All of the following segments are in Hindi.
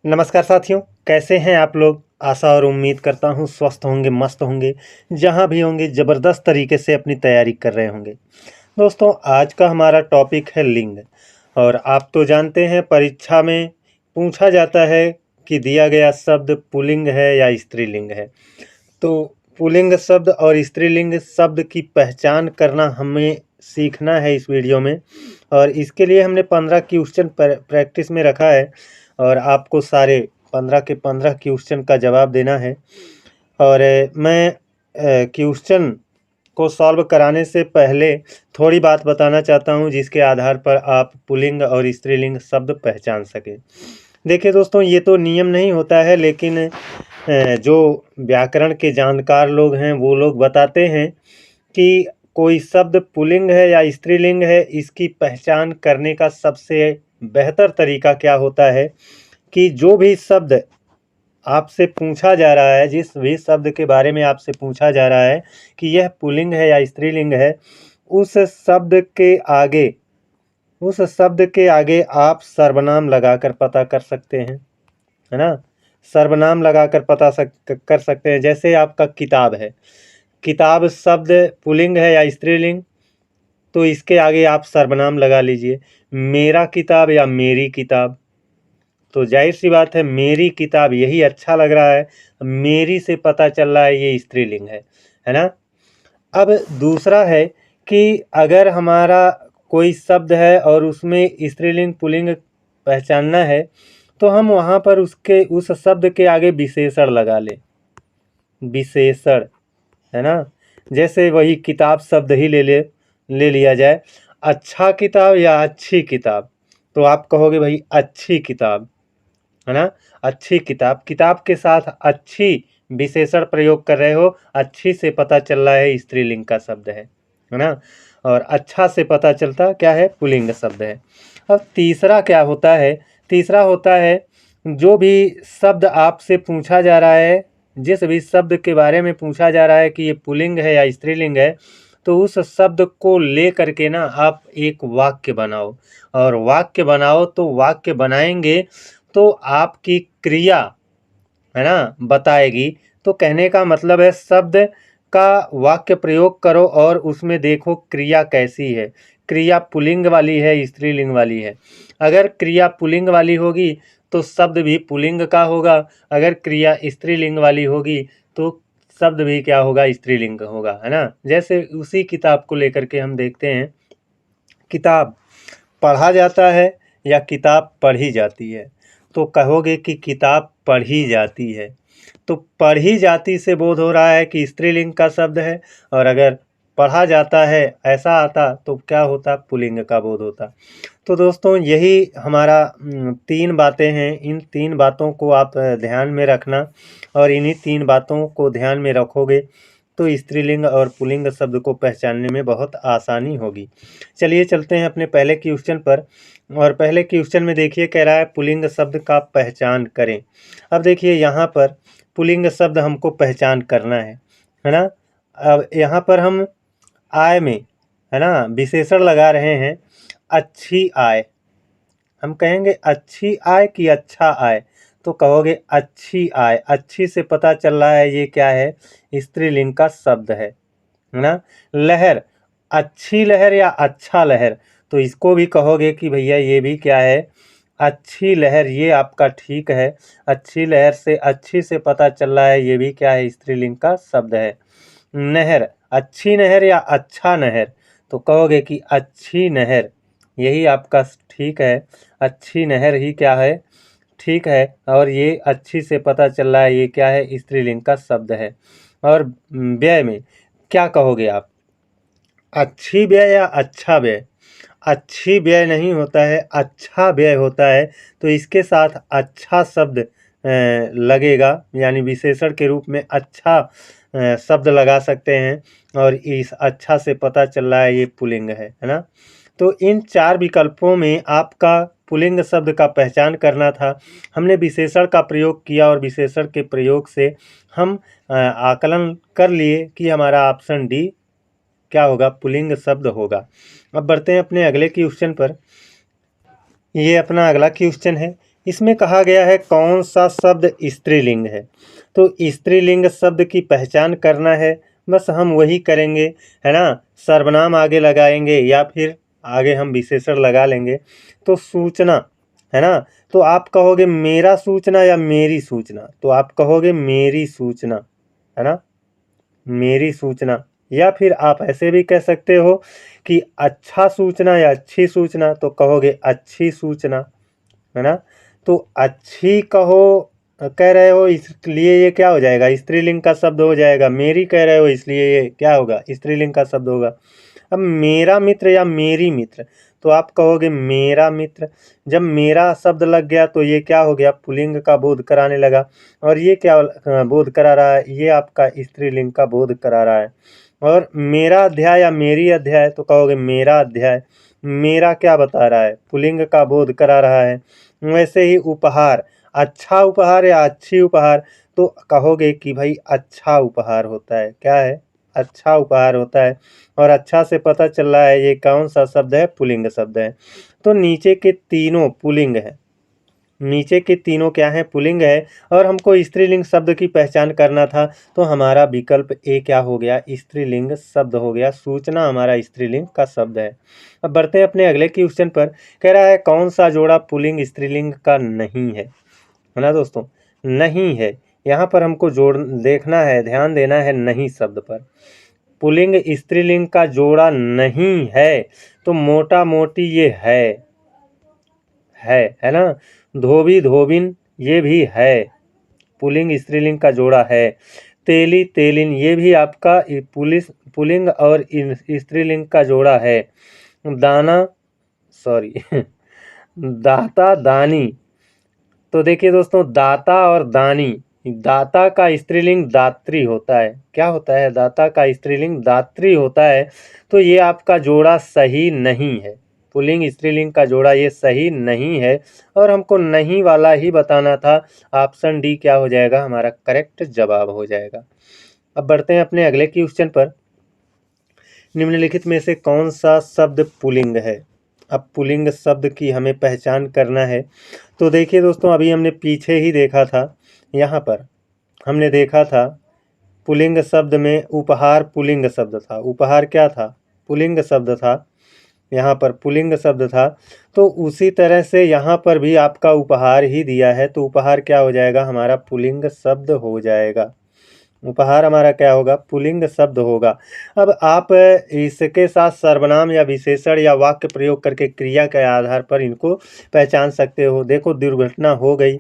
नमस्कार साथियों, कैसे हैं आप लोग। आशा और उम्मीद करता हूँ स्वस्थ होंगे, मस्त होंगे, जहाँ भी होंगे ज़बरदस्त तरीके से अपनी तैयारी कर रहे होंगे। दोस्तों, आज का हमारा टॉपिक है लिंग। और आप तो जानते हैं परीक्षा में पूछा जाता है कि दिया गया शब्द पुल्लिंग है या स्त्रीलिंग है। तो पुल्लिंग शब्द और स्त्रीलिंग शब्द की पहचान करना हमें सीखना है इस वीडियो में। और इसके लिए हमने 15 क्वेश्चन प्रैक्टिस में रखा है और आपको सारे 15 के 15 क्वेश्चन का जवाब देना है। और मैं क्वेश्चन को सॉल्व कराने से पहले थोड़ी बात बताना चाहता हूँ जिसके आधार पर आप पुल्लिंग और स्त्रीलिंग शब्द पहचान सकें। देखिए दोस्तों, ये तो नियम नहीं होता है, लेकिन जो व्याकरण के जानकार लोग हैं वो लोग बताते हैं कि कोई शब्द पुल्लिंग है या स्त्रीलिंग है, इसकी पहचान करने का सबसे बेहतर तरीका क्या होता है कि जो भी शब्द आपसे पूछा जा रहा है, जिस भी शब्द के बारे में आपसे पूछा जा रहा है कि यह पुल्लिंग है या स्त्रीलिंग है, उस शब्द के आगे आप सर्वनाम लगाकर पता कर सकते हैं, है ना। सर्वनाम लगाकर कर सकते हैं। जैसे आपका किताब है, किताब शब्द पुल्लिंग है या स्त्रीलिंग, तो इसके आगे आप सर्वनाम लगा लीजिए। मेरा किताब या मेरी किताब, तो जाहिर सी बात है मेरी किताब यही अच्छा लग रहा है, मेरी से पता चल रहा है ये स्त्रीलिंग है ना। अब दूसरा है कि अगर हमारा कोई शब्द है और उसमें स्त्रीलिंग पुल्लिंग पहचानना है, तो हम वहाँ पर उसके उस शब्द के आगे विशेषण लगा लें। विशेषण, है ना। जैसे वही किताब शब्द ही ले लिया जाए, अच्छा किताब या अच्छी किताब, तो आप कहोगे भाई अच्छी किताब, है ना। अच्छी किताब, किताब के साथ अच्छी विशेषण प्रयोग कर रहे हो, अच्छी से पता चल रहा है स्त्रीलिंग का शब्द है ना। और अच्छा से पता चलता क्या है, पुल्लिंग शब्द है। अब तीसरा क्या होता है, तीसरा होता है जो भी शब्द आपसे पूछा जा रहा है, जिस भी शब्द के बारे में पूछा जा रहा है कि ये पुल्लिंग है या स्त्रीलिंग है, तो उस शब्द को ले करके ना आप एक वाक्य बनाओ। और वाक्य बनाओ तो वाक्य बनाएंगे तो आपकी क्रिया, है ना, बताएगी। तो कहने का मतलब है शब्द का वाक्य प्रयोग करो और उसमें देखो क्रिया कैसी है, क्रिया पुल्लिंग वाली है स्त्रीलिंग वाली है। अगर क्रिया पुल्लिंग वाली होगी तो शब्द भी पुल्लिंग का होगा, अगर क्रिया स्त्रीलिंग वाली होगी तो शब्द भी क्या होगा, स्त्रीलिंग होगा, है ना। जैसे उसी किताब को लेकर के हम देखते हैं, किताब पढ़ा जाता है या किताब पढ़ी जाती है, तो कहोगे कि किताब पढ़ी जाती है। तो पढ़ी जाती से बोध हो रहा है कि स्त्रीलिंग का शब्द है, और अगर पढ़ा जाता है ऐसा आता तो क्या होता, पुल्लिंग का बोध होता। तो दोस्तों, यही हमारा 3 बातें हैं। इन 3 बातों को आप ध्यान में रखना, और इन्हीं 3 बातों को ध्यान में रखोगे तो स्त्रीलिंग और पुल्लिंग शब्द को पहचानने में बहुत आसानी होगी। चलिए चलते हैं अपने पहले क्वेश्चन पर। और पहले क्वेश्चन में देखिए, कह रहा है पुल्लिंग शब्द का पहचान करें। अब देखिए यहाँ पर पुल्लिंग शब्द हमको पहचान करना है ना। अब यहाँ पर हम आय में, है ना, विशेषण लगा रहे हैं। अच्छी आय, हम कहेंगे अच्छी आय कि अच्छा आय, तो कहोगे अच्छी आय। अच्छी से पता चल रहा है ये क्या है, स्त्रीलिंग का शब्द है ना। लहर, अच्छी लहर या अच्छा लहर, तो इसको भी कहोगे कि भैया ये भी क्या है, अच्छी लहर। ये आपका ठीक है, अच्छी लहर से अच्छी से पता चल रहा है ये भी क्या है, स्त्रीलिंग का शब्द है। नहर, अच्छी नहर या अच्छा नहर, तो कहोगे कि अच्छी नहर, यही आपका ठीक है, अच्छी नहर ही क्या है, ठीक है। और ये अच्छी से पता चल रहा है ये क्या है, स्त्रीलिंग का शब्द है। और व्यय में क्या कहोगे आप, अच्छी व्यय या अच्छा व्यय। अच्छी व्यय नहीं होता है, अच्छा व्यय होता है। तो इसके साथ अच्छा शब्द लगेगा, यानी विशेषण के रूप में अच्छा शब्द लगा सकते हैं। और इस अच्छा से पता चल रहा है ये पुल्लिंग है ना। तो इन 4 विकल्पों में आपका पुल्लिंग शब्द का पहचान करना था। हमने विशेषण का प्रयोग किया और विशेषण के प्रयोग से हम आकलन कर लिए कि हमारा ऑप्शन डी क्या होगा, पुल्लिंग शब्द होगा। अब बढ़ते हैं अपने अगले क्वेश्चन पर। ये अपना अगला क्वेश्चन है इसमें कहा गया है कौन सा शब्द स्त्रीलिंग है। तो स्त्रीलिंग शब्द की पहचान करना है, बस हम वही करेंगे, है ना। सर्वनाम आगे लगाएंगे या फिर आगे हम विशेषण लगा लेंगे। तो सूचना, है ना, तो आप कहोगे मेरा सूचना या मेरी सूचना, तो आप कहोगे मेरी सूचना, है ना, मेरी सूचना। या फिर आप ऐसे भी कह सकते हो कि अच्छा सूचना या अच्छी सूचना, तो कहोगे अच्छी सूचना, है ना। तो अच्छी कहो, कह रहे हो इसलिए ये क्या हो जाएगा, स्त्रीलिंग का शब्द हो जाएगा। मेरी कह रहे हो इसलिए ये क्या होगा, स्त्रीलिंग का शब्द होगा। अब मेरा मित्र या मेरी मित्र, तो आप कहोगे मेरा मित्र। जब मेरा शब्द लग गया तो ये क्या हो गया, पुल्लिंग का बोध कराने लगा। और ये क्या बोध करा रहा है, ये आपका स्त्रीलिंग का बोध करा रहा है। और मेरा अध्याय या मेरी अध्याय, तो कहोगे मेरा अध्याय। मेरा क्या बता रहा है, पुल्लिंग का बोध करा रहा है। वैसे ही उपहार, अच्छा उपहार या अच्छी उपहार, तो कहोगे कि भाई अच्छा उपहार होता है, क्या है, अच्छा उपहार होता है। और अच्छा से पता चल रहा है ये कौन सा शब्द है, पुल्लिंग शब्द है। तो नीचे के तीनों पुल्लिंग है, नीचे के तीनों क्या है, पुल्लिंग है। और हमको स्त्रीलिंग शब्द की पहचान करना था, तो हमारा विकल्प ए क्या हो गया, स्त्रीलिंग शब्द हो गया। सूचना हमारा स्त्रीलिंग का शब्द है। अब बढ़ते हैं अपने अगले क्वेश्चन पर। कह रहा है कौन सा जोड़ा पुल्लिंग स्त्रीलिंग का नहीं है ना दोस्तों, नहीं है। यहाँ पर हमको जोड़ देखना है, ध्यान देना है नहीं शब्द पर। पुल्लिंग स्त्रीलिंग का जोड़ा नहीं है, तो मोटा मोटी ये है ना। धोबी धोबिन ये भी है, पुल्लिंग स्त्रीलिंग का जोड़ा है। तेली तेलिन ये भी आपका पुल्लिंग और स्त्रीलिंग का जोड़ा है। दाना, सॉरी दाता दानी, तो देखिए दोस्तों, दाता और दानी, दाता का स्त्रीलिंग दात्री होता है। क्या होता है, दाता का स्त्रीलिंग दात्री होता है। तो ये आपका जोड़ा सही नहीं है, पुल्लिंग स्त्रीलिंग का जोड़ा ये सही नहीं है। और हमको नहीं वाला ही बताना था। ऑप्शन डी क्या हो जाएगा, हमारा करेक्ट जवाब हो जाएगा। अब बढ़ते हैं अपने अगले क्वेश्चन पर। निम्नलिखित में से कौन सा शब्द पुल्लिंग है। अब पुल्लिंग शब्द की हमें पहचान करना है। तो देखिए दोस्तों, अभी हमने पीछे ही देखा था, यहाँ पर हमने देखा था पुल्लिंग शब्द में उपहार पुल्लिंग शब्द था। उपहार क्या था, पुल्लिंग शब्द था, यहाँ पर पुल्लिंग शब्द था। तो उसी तरह से यहाँ पर भी आपका उपहार ही दिया है, तो उपहार क्या हो जाएगा, हमारा पुल्लिंग शब्द हो जाएगा। उपहार हमारा क्या होगा, पुल्लिंग शब्द होगा। अब आप इसके साथ सर्वनाम या विशेषण या वाक्य प्रयोग करके क्रिया के आधार पर इनको पहचान सकते हो। देखो, दुर्घटना हो गई,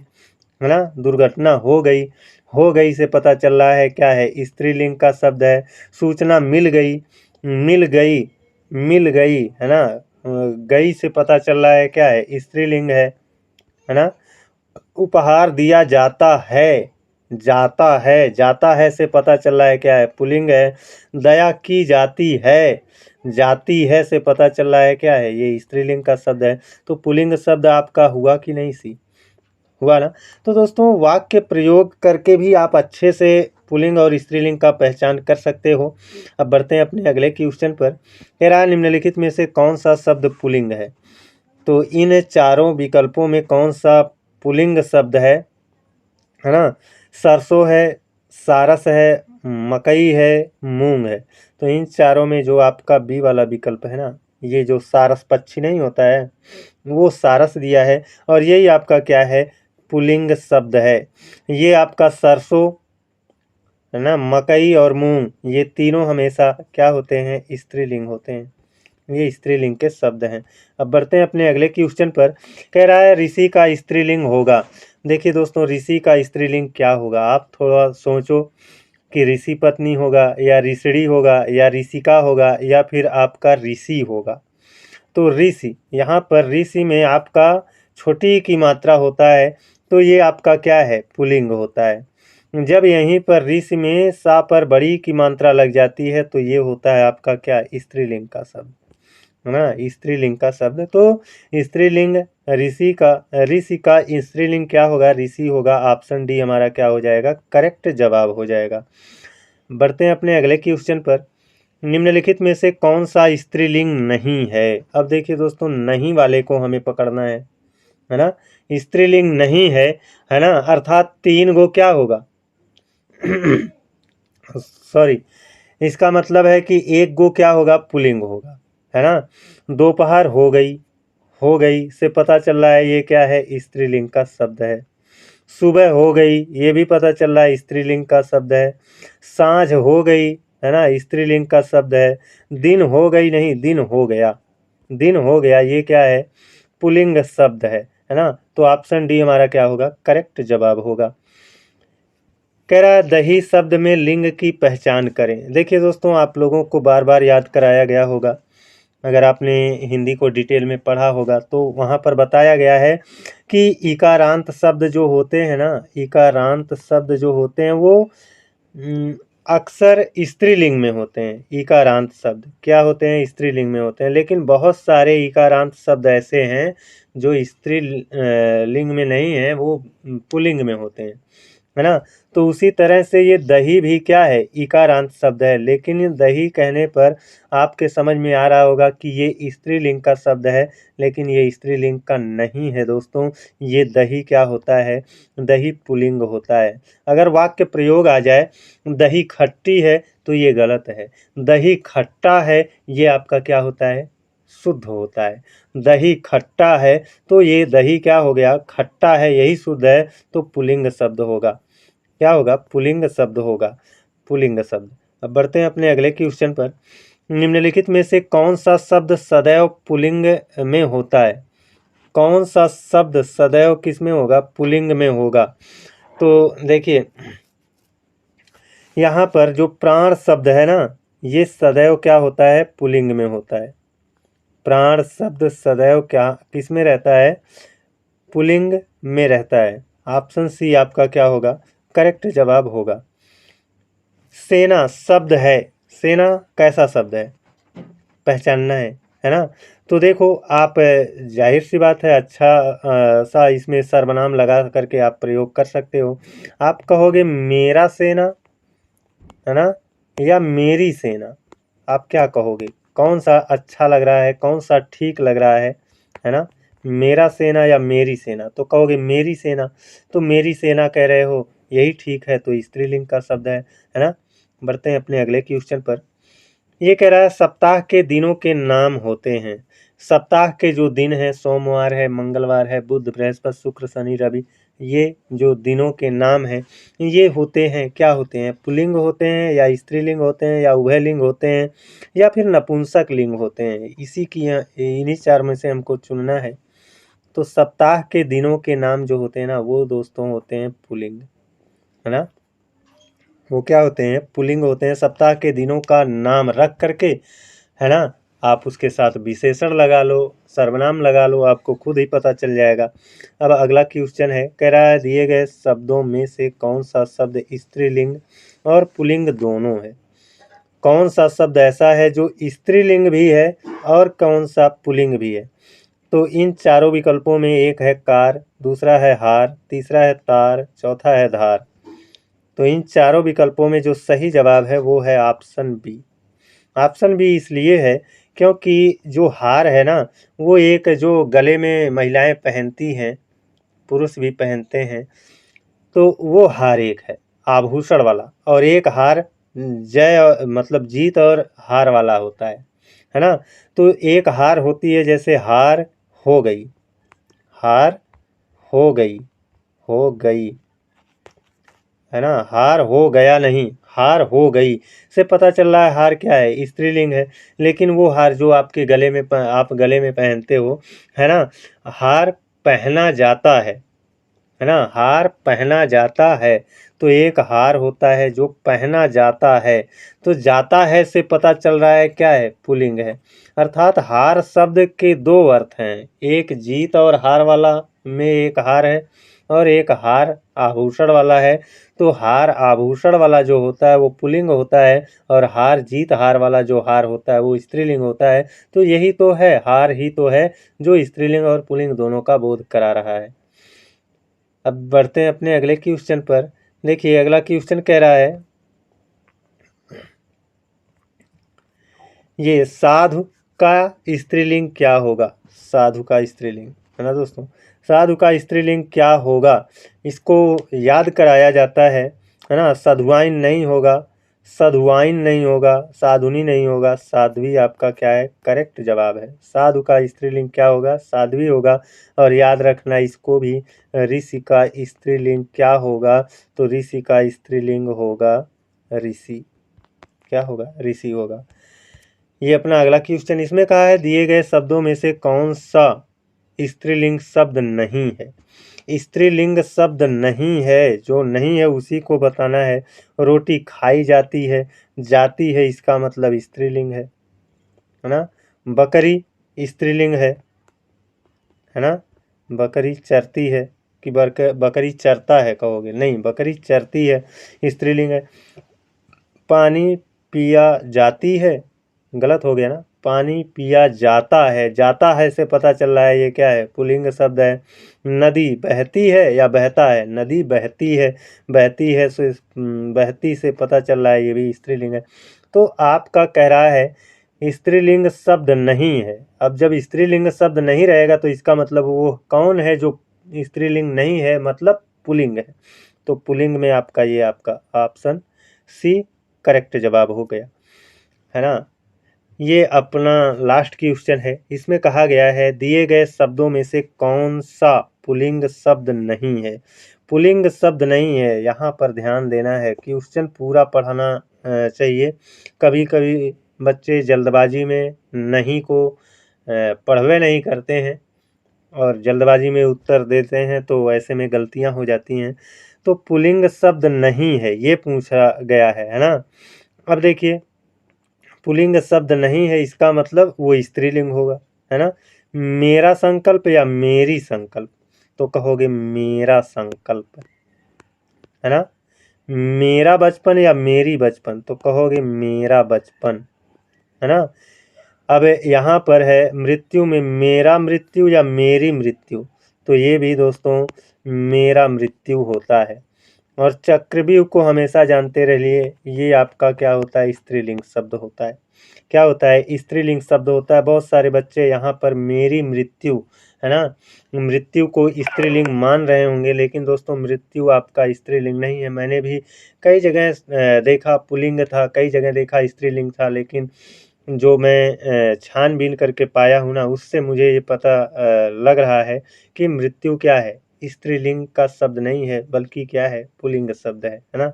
है ना, दुर्घटना हो गई से पता चल रहा है क्या है, स्त्रीलिंग का शब्द है। सूचना मिल गई, मिल गई, है ना, गई से पता चल रहा है क्या है, स्त्रीलिंग है ना। उपहार दिया जाता है से पता चल रहा है क्या है, पुल्लिंग है। दया की जाती है से पता चल रहा है क्या है, ये स्त्रीलिंग का शब्द है। तो पुल्लिंग शब्द आपका हुआ कि नहीं, सी हुआ ना। तो दोस्तों, वाक्य प्रयोग करके भी आप अच्छे से पुल्लिंग और स्त्रीलिंग का पहचान कर सकते हो। अब बढ़ते हैं अपने अगले क्वेश्चन पर। कह रहा है निम्नलिखित में से कौन सा शब्द पुल्लिंग है। तो इन चारों विकल्पों में कौन सा पुल्लिंग शब्द है ना। सरसों है, सारस है, मकई है, मूंग है। तो इन चारों में जो आपका बी वाला विकल्प है ना, ये जो सारस पक्षी नहीं होता है, वो सारस दिया है। और यही आपका क्या है, पुल्लिंग शब्द है। ये आपका सरसों, है ना, मकई और मूंग, ये तीनों हमेशा क्या होते हैं, स्त्रीलिंग होते हैं। ये स्त्रीलिंग के शब्द हैं। अब बढ़ते हैं अपने अगले क्वेश्चन पर। कह रहा है ऋषि का स्त्रीलिंग होगा। देखिए दोस्तों, ऋषि का स्त्रीलिंग क्या होगा, आप थोड़ा सोचो कि ऋषि पत्नी होगा या ऋषिणी होगा या ऋषिका होगा या फिर आपका ऋषि होगा। तो ऋषि, यहाँ पर ऋषि में आपका छोटी की मात्रा होता है, तो ये आपका क्या है, पुल्लिंग होता है। जब यहीं पर ऋषि में सा पर बड़ी की मात्रा लग जाती है, तो ये होता है आपका क्या, स्त्रीलिंग का शब्द, है ना, स्त्रीलिंग का शब्द। तो स्त्रीलिंग ऋषि का स्त्रीलिंग क्या होगा, ऋषि होगा। ऑप्शन डी हमारा क्या हो जाएगा, करेक्ट जवाब हो जाएगा। बढ़ते हैं अपने अगले क्वेश्चन पर। निम्नलिखित में से कौन सा स्त्रीलिंग नहीं है। अब देखिए दोस्तों, नहीं वाले को हमें पकड़ना है ना। स्त्रीलिंग नहीं है ना, अर्थात 3 गो क्या होगा सॉरी, इसका मतलब है कि 1 गो क्या होगा, पुल्लिंग होगा, है ना। दोपहर हो गई से पता चल रहा है ये क्या है, स्त्रीलिंग का शब्द है। सुबह हो गई, ये भी पता चल रहा है स्त्रीलिंग का शब्द है। साँझ हो गई, है ना, स्त्रीलिंग का शब्द है। दिन हो गई नहीं, दिन हो गया, दिन हो गया, ये क्या है, पुल्लिंग शब्द है ना। तो ऑप्शन डी हमारा क्या होगा, करेक्ट जवाब होगा। कह रहा है दही शब्द में लिंग की पहचान करें। देखिए दोस्तों, आप लोगों को बार बार याद कराया गया होगा, अगर आपने हिंदी को डिटेल में पढ़ा होगा तो वहाँ पर बताया गया है कि इकारांत शब्द जो होते हैं ना, इकारांत शब्द जो होते हैं वो अक्सर स्त्रीलिंग में होते हैं। इकारांत शब्द क्या होते हैं, स्त्रीलिंग में होते हैं, लेकिन बहुत सारे इकारांत शब्द ऐसे हैं जो स्त्री लिंग में नहीं है, वो पुल्लिंग में होते हैं, है ना। तो उसी तरह से ये दही भी क्या है, इकारांत शब्द है, लेकिन ये दही कहने पर आपके समझ में आ रहा होगा कि ये स्त्रीलिंग का शब्द है, लेकिन ये स्त्रीलिंग का नहीं है दोस्तों। ये दही क्या होता है, दही पुल्लिंग होता है। अगर वाक्य प्रयोग आ जाए दही खट्टी है तो ये गलत है, दही खट्टा है ये आपका क्या होता है, शुद्ध होता है। दही खट्टा है तो ये दही क्या हो गया, खट्टा है, यही शुद्ध है, तो पुल्लिंग शब्द होगा। क्या होगा, पुल्लिंग शब्द होगा, पुल्लिंग शब्द। अब बढ़ते हैं अपने अगले क्वेश्चन पर। निम्नलिखित में से कौन सा शब्द सदैव पुल्लिंग में होता है, कौन सा शब्द सदैव किस में होगा, पुल्लिंग में होगा। तो देखिए यहाँ पर जो प्राण शब्द है ना, ये सदैव क्या होता है, पुल्लिंग में होता है। प्राण शब्द सदैव क्या किस में रहता है, पुल्लिंग में रहता है। ऑप्शन सी आपका क्या होगा, करेक्ट जवाब होगा। सेना शब्द है, सेना कैसा शब्द है, पहचानना है ना। तो देखो आप जाहिर सी बात है, अच्छा सा इसमें सर्वनाम लगा करके आप प्रयोग कर सकते हो। आप कहोगे मेरा सेना, है ना, या मेरी सेना, आप क्या कहोगे, कौन सा अच्छा लग रहा है, कौन सा ठीक लग रहा है ना, मेरा सेना या मेरी सेना। तो कहोगे मेरी सेना, तो मेरी सेना कह रहे हो, यही ठीक है, तो स्त्रीलिंग का शब्द है ना। बढ़ते हैं अपने अगले क्वेश्चन पर। ये कह रहा है सप्ताह के दिनों के नाम होते हैं। सप्ताह के जो दिन हैं, सोमवार है, मंगलवार है, बुध, बृहस्पति, शुक्र, शनि, रवि, ये जो दिनों के नाम हैं ये होते हैं, क्या होते हैं, पुल्लिंग होते हैं या स्त्रीलिंग होते हैं या उभयलिंग होते हैं या फिर नपुंसक लिंग होते हैं। इसी की इन्हीं 4 में से हमको चुनना है। तो सप्ताह के दिनों के नाम जो होते हैं ना, वो दोस्तों होते हैं पुल्लिंग, है ना। वो क्या होते हैं, पुल्लिंग होते हैं। सप्ताह के दिनों का नाम रख करके, है ना, आप उसके साथ विशेषण लगा लो, सर्वनाम लगा लो, आपको खुद ही पता चल जाएगा। अब अगला क्वेश्चन है, कह रहा है दिए गए शब्दों में से कौन सा शब्द स्त्रीलिंग और पुल्लिंग दोनों है। कौन सा शब्द ऐसा है जो स्त्रीलिंग भी है और कौन सा पुल्लिंग भी है। तो इन चारों विकल्पों में एक है कार, दूसरा है हार, तीसरा है तार, चौथा है धार। तो इन चारों विकल्पों में जो सही जवाब है वो है ऑप्शन बी। ऑप्शन बी इसलिए है क्योंकि जो हार है ना, वो एक जो गले में महिलाएं पहनती हैं, पुरुष भी पहनते हैं, तो वो हार एक है आभूषण वाला, और एक हार मतलब जीत और हार वाला होता है ना। तो एक हार होती है, जैसे हार हो गई, हार हो गई, हो गई, है ना, हार हो गया नहीं, हार हो गई से पता चल रहा है हार क्या है, स्त्रीलिंग है। लेकिन वो हार जो आपके गले में आप गले में पहनते हो, है ना, हार पहना जाता है ना, हार पहना जाता है। तो एक हार होता है जो पहना जाता है, तो जाता है से पता चल रहा है क्या है, पुल्लिंग है। अर्थात हार शब्द के 2 अर्थ हैं, एक जीत और हार वाला में एक हार है, और एक हार आभूषण वाला है। तो हार आभूषण वाला जो होता है वो पुल्लिंग होता है, और हार जीत हार वाला जो हार होता है वो स्त्रीलिंग होता है। तो यही तो है, हार ही तो है जो स्त्रीलिंग और पुल्लिंग दोनों का बोध करा रहा है। अब बढ़ते हैं अपने अगले क्वेश्चन पर। देखिए अगला क्वेश्चन कह रहा है, ये साधु का स्त्रीलिंग क्या होगा, साधु का स्त्रीलिंग, है ना दोस्तों। साधु का स्त्रीलिंग क्या होगा, इसको याद कराया जाता है ना। साधुवाइन नहीं होगा, साधुवाइन नहीं होगा, साधुनी नहीं होगा, साध्वी आपका क्या है, करेक्ट जवाब है। साधु का स्त्रीलिंग क्या होगा, साध्वी होगा। और याद रखना इसको भी, ऋषि का स्त्रीलिंग क्या होगा, तो ऋषि का स्त्रीलिंग होगा ऋषि। क्या होगा, ऋषि होगा। ये अपना अगला क्वेश्चन, इसमें कहा है दिए गए शब्दों में से कौन सा स्त्रीलिंग शब्द नहीं है। स्त्रीलिंग शब्द नहीं है, जो नहीं है उसी को बताना है। रोटी खाई जाती है इसका मतलब स्त्रीलिंग है ना। बकरी स्त्रीलिंग है ना। बकरी चरती है कि बकरी चरता है कहोगे, नहीं, बकरी चरती है, स्त्रीलिंग है। पानी पिया जाती है, गलत हो गया ना, पानी पिया जाता है से पता चल रहा है ये क्या है, पुल्लिंग शब्द है। नदी बहती है या बहता है, नदी बहती है, बहती से पता चल रहा है ये भी स्त्रीलिंग है। तो आपका कह रहा है स्त्रीलिंग शब्द नहीं है। अब जब स्त्रीलिंग शब्द नहीं रहेगा तो इसका मतलब वो कौन है जो स्त्रीलिंग नहीं है, मतलब पुल्लिंग है। तो पुल्लिंग में आपका ये आपका ऑप्शन सी करेक्ट जवाब हो गया, है ना। ये अपना लास्ट क्वेश्चन है, इसमें कहा गया है दिए गए शब्दों में से कौन सा पुल्लिंग शब्द नहीं है। पुल्लिंग शब्द नहीं है, यहाँ पर ध्यान देना है, क्वेश्चन पूरा पढ़ना चाहिए। कभी कभी बच्चे जल्दबाजी में नहीं को पढ़वे नहीं करते हैं और जल्दबाजी में उत्तर देते हैं, तो ऐसे में गलतियां हो जाती हैं। तो पुल्लिंग शब्द नहीं है ये पूछा गया है ना। अब देखिए, पुल्लिंग शब्द नहीं है इसका मतलब वो स्त्रीलिंग होगा, है ना। मेरा संकल्प या मेरी संकल्प, तो कहोगे मेरा संकल्प, है ना। मेरा बचपन या मेरी बचपन, तो कहोगे मेरा बचपन, है ना। अब यहाँ पर है मृत्यु में मेरा मृत्यु या मेरी मृत्यु, तो ये भी दोस्तों मेरा मृत्यु होता है। और चक्रव्यूह को हमेशा जानते रहिए, ये आपका क्या होता है, स्त्रीलिंग शब्द होता है। क्या होता है, स्त्रीलिंग शब्द होता है। बहुत सारे बच्चे यहाँ पर मेरी मृत्यु, है ना, मृत्यु को स्त्रीलिंग मान रहे होंगे, लेकिन दोस्तों मृत्यु आपका स्त्रीलिंग नहीं है। मैंने भी कई जगह देखा पुल्लिंग था, कई जगह देखा स्त्रीलिंग था, लेकिन जो मैं छानबीन करके पाया हूँ ना, उससे मुझे ये पता लग रहा है कि मृत्यु क्या है, स्त्रीलिंग का शब्द नहीं है, बल्कि क्या है, पुल्लिंग शब्द है ना।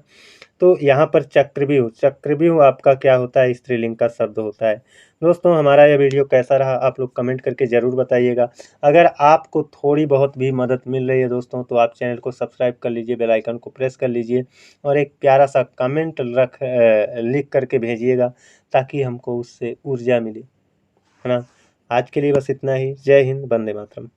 तो यहाँ पर चक्रव्यूह आपका क्या होता है, स्त्रीलिंग का शब्द होता है। दोस्तों हमारा यह वीडियो कैसा रहा आप लोग कमेंट करके ज़रूर बताइएगा। अगर आपको थोड़ी बहुत भी मदद मिल रही है दोस्तों, तो आप चैनल को सब्सक्राइब कर लीजिए, बेल आइकन को प्रेस कर लीजिए और एक प्यारा सा कमेंट लिख करके भेजिएगा, ताकि हमको उससे ऊर्जा मिले, है ना। आज के लिए बस इतना ही। जय हिंद, वंदे मातरम।